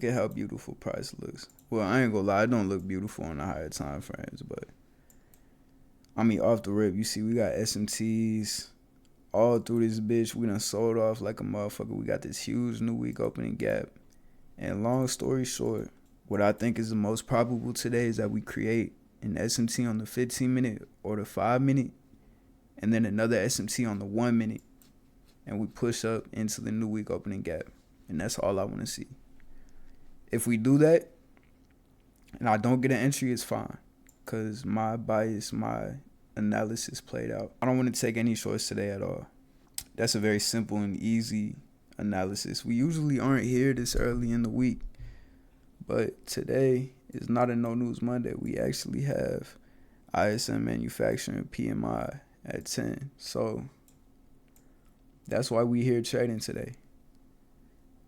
Look at how beautiful price looks. Well, I ain't gonna lie, it don't look beautiful on the higher time frames, but I mean, off the rip, you see we got SMTs all through this bitch. We done sold off like a motherfucker. We got this huge new week opening gap. And long story short, what I think is the most probable today is that we create an SMT on the 15 minute or the 5 minute, and then another SMT on the 1 minute, and we push up into the new week opening gap. And that's all I want to see. If we do that and I don't get an entry, it's fine, because my bias, my analysis played out. I don't want to take any shorts today at all. That's a very simple and easy analysis. We usually aren't here this early in the week, but today is not a no news Monday. We actually have ISM manufacturing PMI at 10. So that's why we here trading today.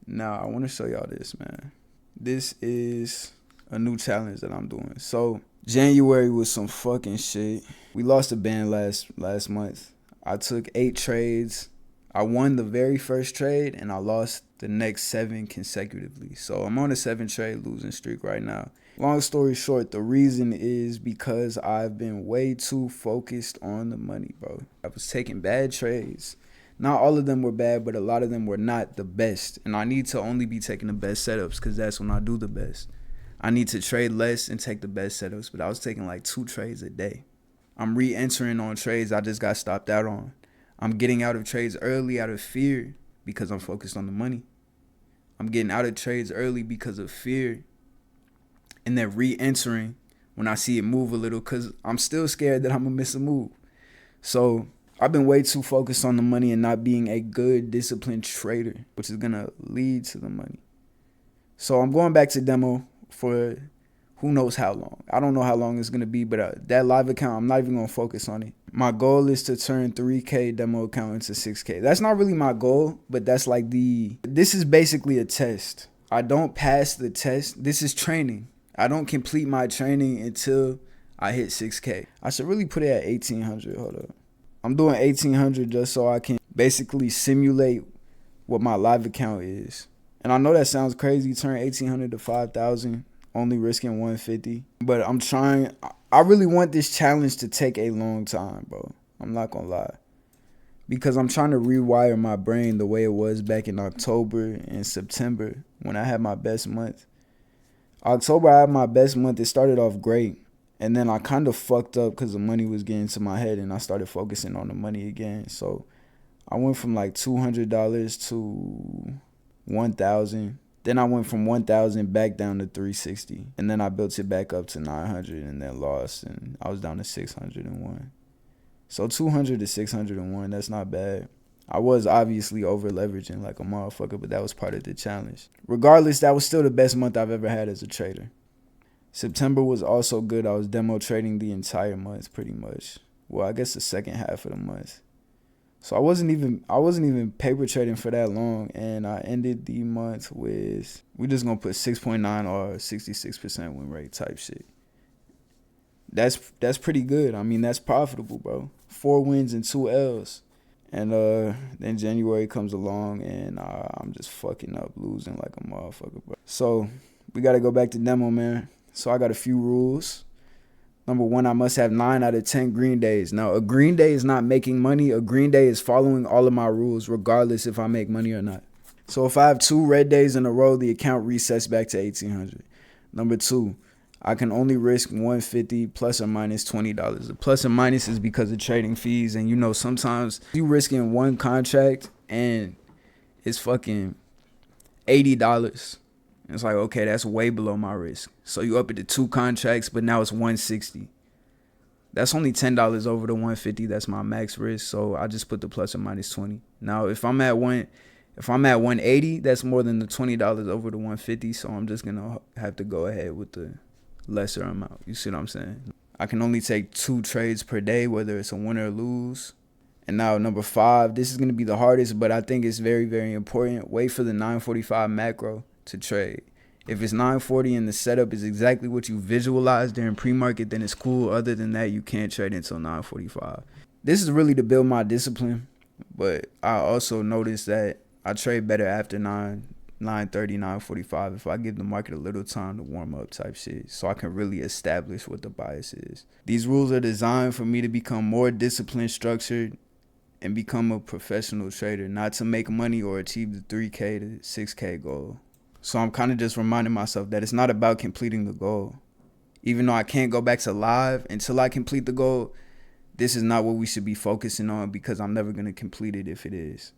Now I want to show y'all this, man. This is a new challenge that I'm doing. So January was some fucking shit. We lost a band last month. I took 8 trades. I won the very first trade and I lost the next 7 consecutively. So I'm on a 7 trade losing streak right now. Long story short, the reason is because I've been way too focused on the money, bro. I was taking bad trades. Not all of them were bad, but a lot of them were not the best. And I need to only be taking the best setups, because that's when I do the best. I need to trade less and take the best setups, but I was taking like 2 trades a day. I'm re-entering on trades I just got stopped out on. I'm getting out of trades early out of fear because I'm focused on the money. I'm getting out of trades early because of fear, and then re-entering when I see it move a little, because I'm still scared that I'm going to miss a move. So I've been way too focused on the money and not being a good disciplined trader, which is going to lead to the money. So I'm going back to demo for who knows how long. I don't know how long it's going to be, but that live account, I'm not even going to focus on it. My goal is to turn 3K demo account into 6K. That's not really my goal, but that's like this is basically a test. I don't pass the test. This is training. I don't complete my training until I hit 6K. I should really put it at 1800. Hold up. I'm doing 1800 just so I can basically simulate what my live account is. And I know that sounds crazy, turn 1800 to 5000, only risking 150. But I'm trying. I really want this challenge to take a long time, bro. I'm not gonna lie. Because I'm trying to rewire my brain the way it was back in October and September when I had my best month. October, I had my best month. It started off great. And then I kind of fucked up because the money was getting to my head and I started focusing on the money again. So I went from like $200 to 1,000. Then I went from 1,000 back down to 360. And then I built it back up to 900 and then lost. And I was down to 601. So 200 to 601, that's not bad. I was obviously over leveraging like a motherfucker, but that was part of the challenge. Regardless, that was still the best month I've ever had as a trader. September was also good. I was demo trading the entire month pretty much. Well, I guess the second half of the month. So I wasn't even paper trading for that long, and I ended the month with, we just gonna put 6.9 or 66% win rate type shit. That's pretty good. I mean, that's profitable, bro. 4 wins and 2 L's. And then January comes along and I'm just fucking up, losing like a motherfucker, bro. So we gotta go back to demo, man. So I got a few rules. Number 1, I must have 9 out of 10 green days. Now, a green day is not making money. A green day is following all of my rules, regardless if I make money or not. So if I have 2 red days in a row, the account resets back to 1800. Number 2, I can only risk 150 plus or minus $20. The plus or minus is because of trading fees. And you know, sometimes you risking one contract and it's fucking $80. It's like, okay, that's way below my risk. So you up it to 2 contracts, but now it's 160. That's only $10 over the 150. That's my max risk. So I just put the plus or minus 20. Now, if I'm at 180, that's more than the $20 over the 150. So I'm just gonna have to go ahead with the lesser amount. You see what I'm saying? I can only take 2 trades per day, whether it's a win or lose. And now number 5, this is gonna be the hardest, but I think it's very, very important. Wait for the 945 macro to trade. If it's 940 and the setup is exactly what you visualized during pre-market, then it's cool. Other than that, you can't trade until 945. This is really to build my discipline, but I also noticed that I trade better after 9 9:30, 9:45 if I give the market a little time to warm up type shit, so I can really establish what the bias is. These rules are designed for me to become more disciplined, structured, and become a professional trader, not to make money or achieve the 3K to 6K goal. So I'm kind of just reminding myself that it's not about completing the goal. Even though I can't go back to live until I complete the goal, this is not what we should be focusing on, because I'm never going to complete it if it is.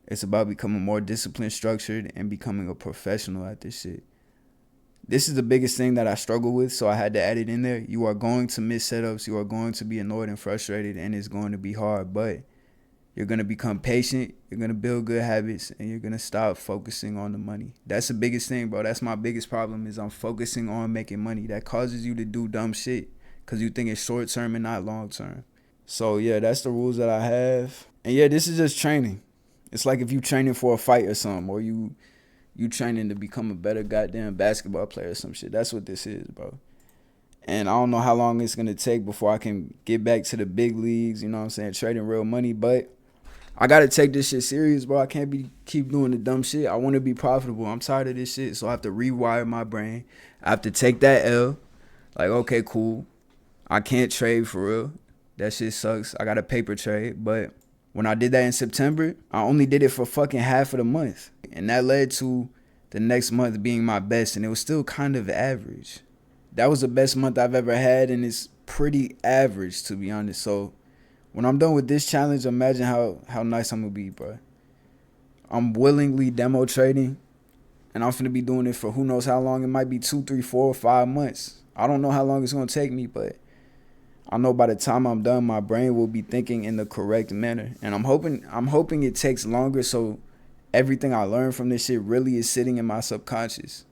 It's about becoming more disciplined, structured, and becoming a professional at this shit. This is the biggest thing that I struggle with, so I had to add it in there. You are going to miss setups. You are going to be annoyed and frustrated, and it's going to be hard. But you're going to become patient. You're going to build good habits, and you're going to stop focusing on the money. That's the biggest thing, bro. That's my biggest problem, is I'm focusing on making money. That causes you to do dumb shit because you think it's short term and not long term. So, yeah, that's the rules that I have. And, yeah, this is just training. It's like if you training for a fight or something, or you training to become a better goddamn basketball player or some shit. That's what this is, bro. And I don't know how long it's going to take before I can get back to the big leagues, you know what I'm saying, trading real money. But I got to take this shit serious, bro. I can't keep doing the dumb shit. I want to be profitable. I'm tired of this shit, so I have to rewire my brain. I have to take that L. Like, okay, cool. I can't trade for real. That shit sucks. I got a paper trade, but when I did that in September, I only did it for fucking half of the month. And that led to the next month being my best, and it was still kind of average. That was the best month I've ever had, and it's pretty average, to be honest. So when I'm done with this challenge, imagine how nice I'm going to be, bro. I'm willingly demo trading, and I'm finna be doing it for who knows how long. It might be 2, 3, 4, 5 months. I don't know how long it's going to take me, but I know by the time I'm done, my brain will be thinking in the correct manner. And I'm hoping it takes longer, so everything I learned from this shit really is sitting in my subconscious.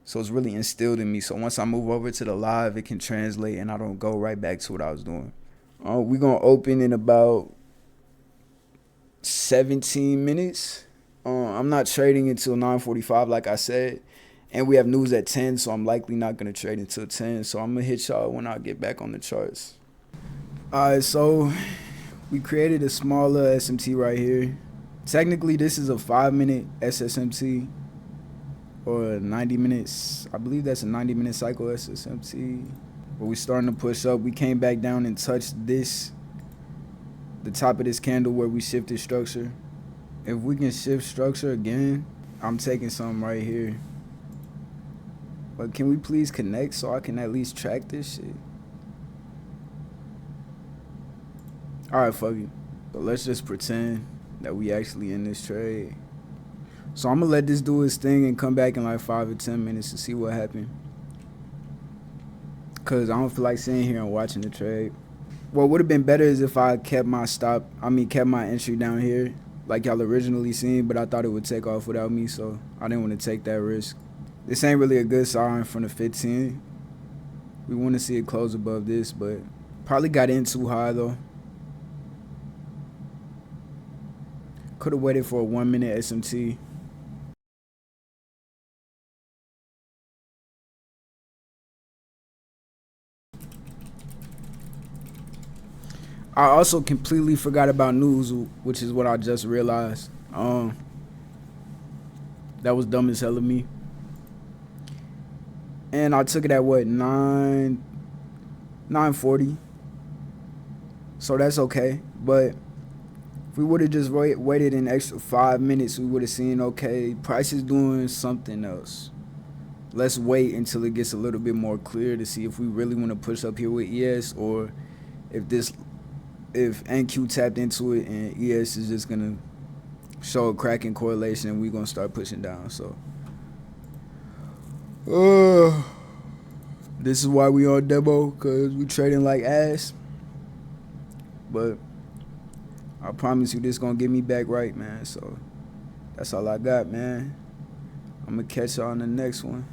So it's really instilled in me. So once I move over to the live, it can translate and I don't go right back to what I was doing. We're going to open in about 17 minutes. I'm not trading until 9:45, like I said. And we have news at 10, so I'm likely not going to trade until 10. So I'm going to hit y'all when I get back on the charts. All right, so we created a smaller SMT right here. Technically, this is a 5-minute SSMT or 90 minutes. I believe that's a 90-minute cycle SSMT. But we're starting to push up. We came back down and touched this, the top of this candle where we shifted structure. If we can shift structure again, I'm taking something right here. But can we please connect so I can at least track this shit? Alright, fuck you. So let's just pretend that we actually in this trade. So I'm gonna let this do his thing and come back in like 5 or 10 minutes to see what happened. Cause I don't feel like sitting here and watching the trade. What would have been better is if I kept my entry down here like y'all originally seen, but I thought it would take off without me, so I didn't want to take that risk. This ain't really a good sign from the 15. We want to see it close above this, but probably got in too high though. Could have waited for a 1-minute SMT. I also completely forgot about news, which is what I just realized. That was dumb as hell of me. And I took it at what, 9:40. So that's okay. But if we would have just waited an extra 5 minutes, we would have seen, okay, price is doing something else. Let's wait until it gets a little bit more clear to see if we really want to push up here with ES, or if NQ tapped into it and ES is just gonna show a cracking correlation and we're gonna start pushing down. So this is why we on demo, cause we trading like ass. But I promise you this gonna get me back right, man. So that's all I got, man. I'm gonna catch y'all on the next one.